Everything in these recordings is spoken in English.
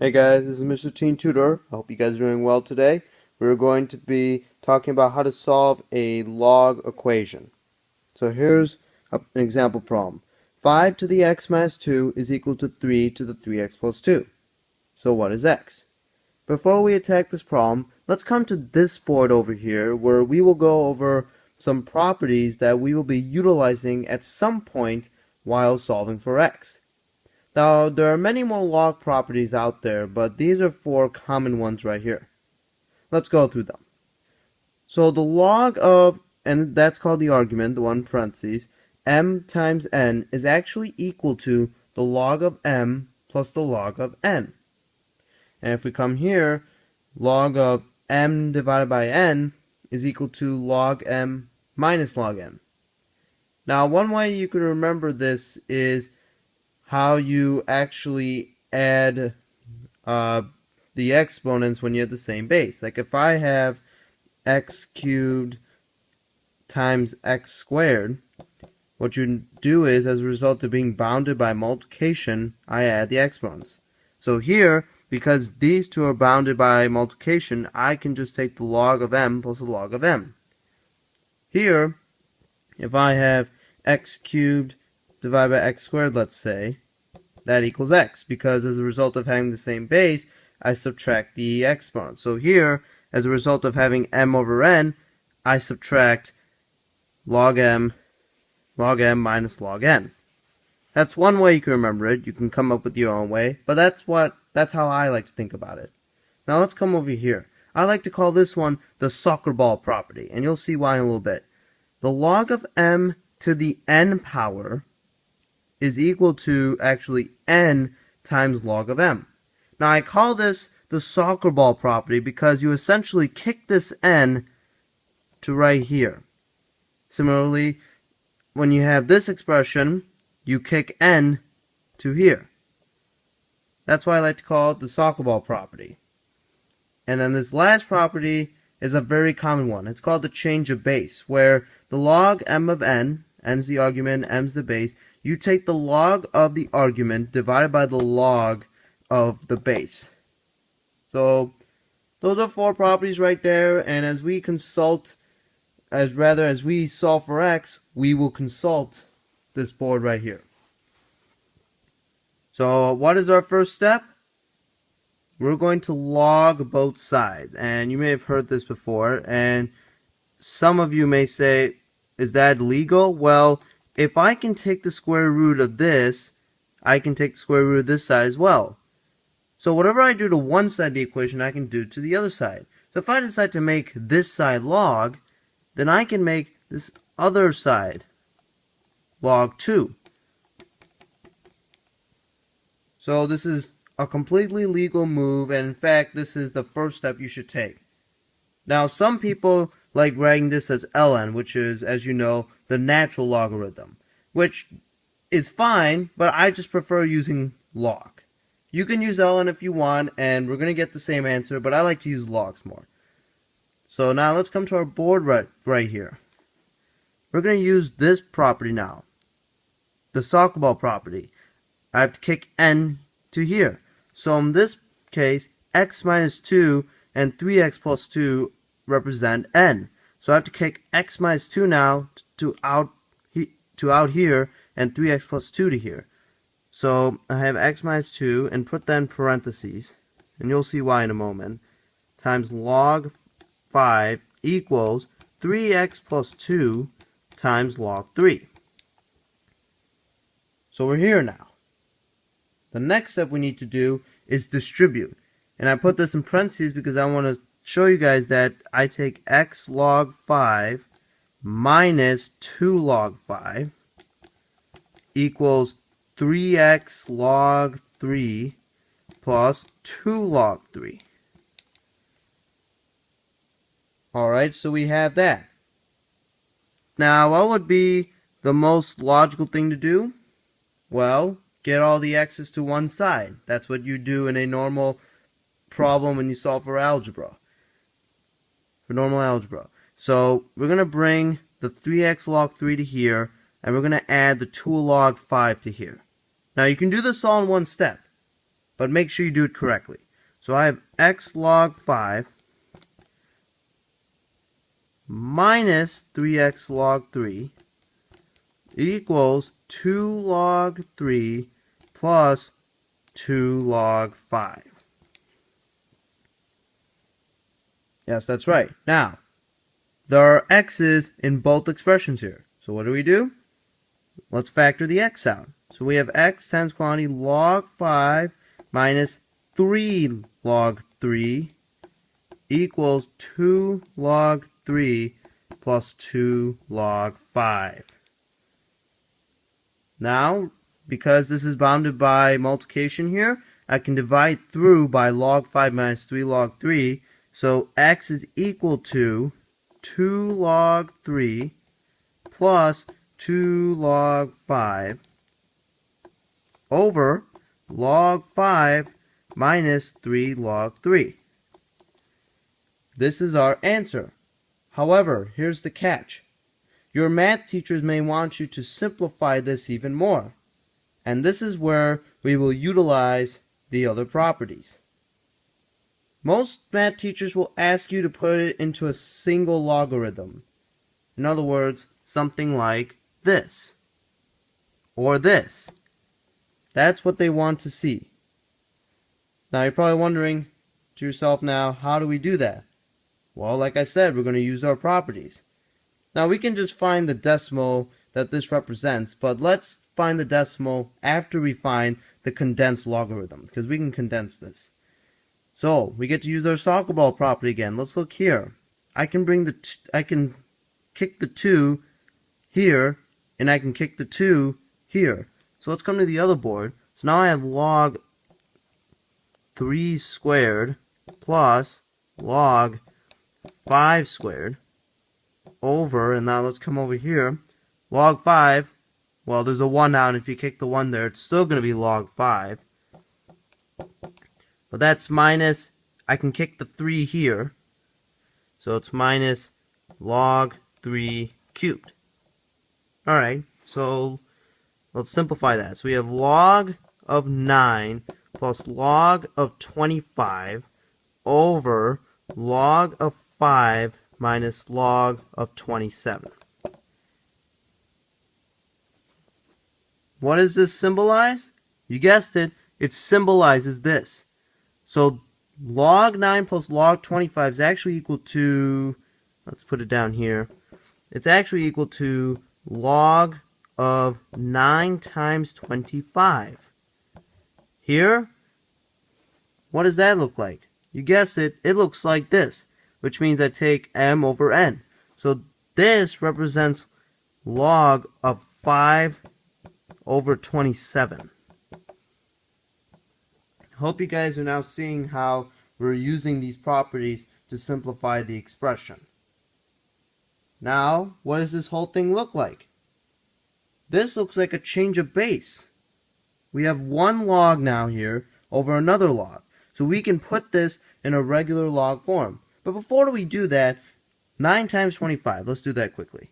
Hey guys, this is Mr. Teen Tutor. I hope you guys are doing well today. We're going to be talking about how to solve a log equation. So here's an example problem. 5 to the x minus 2 is equal to 3 to the 3x plus 2. So what is x? Before we attack this problem, let's come to this board over here where we will go over some properties that we will be utilizing at some point while solving for x. Now, there are many more log properties out there, but these are 4 common ones right here. Let's go through them. So the log of, and that's called the argument, the one in parentheses, m times n is actually equal to the log of m plus the log of n. And if we come here, log of m divided by n is equal to log m minus log n. Now, one way you can remember this is how you actually add the exponents when you have the same base. Like if I have x cubed times x squared, what you do is, as a result of being bounded by multiplication, I add the exponents. So here, because these two are bounded by multiplication, I can just take the log of m plus the log of m. Here, if I have x cubed divided by x squared, let's say, that equals x, because as a result of having the same base, I subtract the exponent. So here, as a result of having m over n, I subtract log m minus log n. That's one way you can remember it. You can come up with your own way, but that's how I like to think about it. Now let's come over here. I like to call this one the soccer ball property, and you'll see why in a little bit. The log of m to the n power is equal to actually n times log of m. Now I call this the soccer ball property because you essentially kick this n to right here. Similarly, when you have this expression, you kick n to here. That's why I like to call it the soccer ball property. And then this last property is a very common one. It's called the change of base, where the log m of n, n's the argument, m's the base, you take the log of the argument divided by the log of the base. So those are 4 properties right there, and as we solve for x, we will consult this board right here. So what is our first step? We're going to log both sides, and you may have heard this before, and some of you may say, is that legal? Well, if I can take the square root of this, I can take the square root of this side as well. So whatever I do to one side of the equation, I can do to the other side. So if I decide to make this side log, then I can make this other side log 2. So this is a completely legal move, and in fact, this is the first step you should take. Now, some people like writing this as ln, which is, as you know, the natural logarithm, which is fine, but I just prefer using log. You can use ln if you want, and we're going to get the same answer, but I like to use logs more. So now let's come to our board right here. We're going to use this property now, the soccer ball property. I have to kick n to here. So in this case, x minus 2 and 3x plus 2 represent n. So I have to kick x minus 2 now to out here and 3x plus 2 to here. So I have x minus 2 and put that in parentheses, and you'll see why in a moment, times log 5 equals 3x plus 2 times log 3. So we're here now. The next step we need to do is distribute. And I put this in parentheses because I want to show you guys that I take x log 5 minus 2 log 5 equals 3x log 3 plus 2 log 3. Alright, so we have that. Now, what would be the most logical thing to do? Well, get all the x's to one side. That's what you do in a normal problem when you solve for algebra. For normal algebra. So we're going to bring the 3x log 3 to here, and we're going to add the 2 log 5 to here. Now you can do this all in one step, but make sure you do it correctly. So I have x log 5 minus 3x log 3 equals 2 log 3 plus 2 log 5. Yes, that's right. Now, there are x's in both expressions here. So what do? Let's factor the x out. So we have x times quantity log 5 minus 3 log 3 equals 2 log 3 plus 2 log 5. Now, because this is bounded by multiplication here, I can divide through by log 5 minus 3 log 3. So x is equal to 2 log 3 plus 2 log 5 over log 5 minus 3 log 3. This is our answer. However, here's the catch. Your math teachers may want you to simplify this even more. And this is where we will utilize the other properties. Most math teachers will ask you to put it into a single logarithm. In other words, something like this or this. That's what they want to see. Now you're probably wondering to yourself now, how do we do that? Well, like I said, we're going to use our properties. Now we can just find the decimal that this represents, but let's find the decimal after we find the condensed logarithm, because we can condense this. So we get to use our soccer ball property again. Let's look here. I can kick the 2 here, and I can kick the 2 here. So let's come to the other board. So now I have log 3 squared plus log 5 squared over, and now let's come over here. Log 5, well, there's a 1 out, and if you kick the 1 there, it's still going to be log 5. But that's minus, I can kick the 3 here, so it's minus log 3 cubed. Alright, so let's simplify that. So we have log of 9 plus log of 25 over log of 5 minus log of 27. What does this symbolize? You guessed it, it symbolizes this. So log 9 plus log 25 is actually equal to, let's put it down here, it's actually equal to log of 9 times 25. Here, what does that look like? You guessed it, it looks like this, which means I take m over n. So this represents log of 5 over 27. Hope you guys are now seeing how we're using these properties to simplify the expression. Now, what does this whole thing look like? This looks like a change of base. We have one log now here over another log. So we can put this in a regular log form. But before we do that, 9 times 25, let's do that quickly.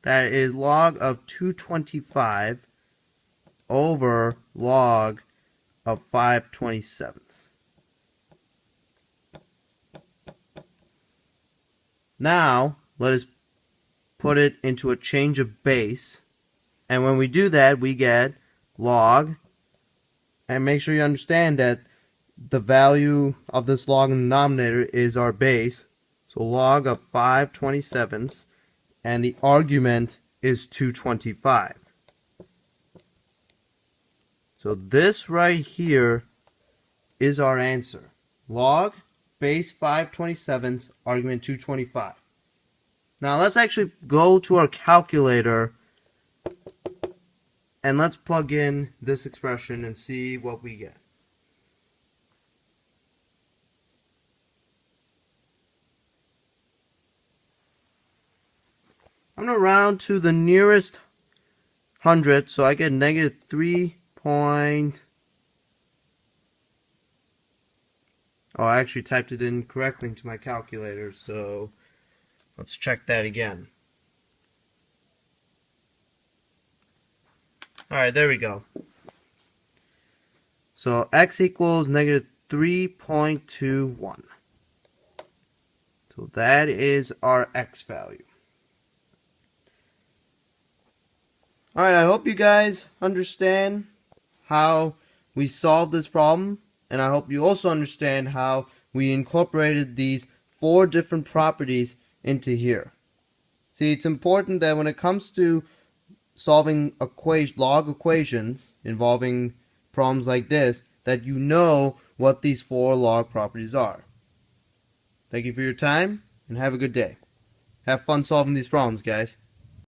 That is log of 225 over log of 5/27. Now, let us put it into a change of base. And when we do that, we get log. And make sure you understand that the value of this log in the denominator is our base. So log of 5/27. And the argument is 225. So this right here is our answer. Log, base 5/27, argument 225. Now let's actually go to our calculator and let's plug in this expression and see what we get. I'm going to round to the nearest hundred, so I get negative 3. Oh, I actually typed it in correctly into my calculator, so let's check that again. Alright, there we go. So x equals negative 3.21. So that is our x value. Alright, I hope you guys understand how we solved this problem, and I hope you also understand how we incorporated these 4 different properties into here. See, it's important that when it comes to solving log equations involving problems like this, that you know what these 4 log properties are. Thank you for your time, and have a good day. Have fun solving these problems, guys.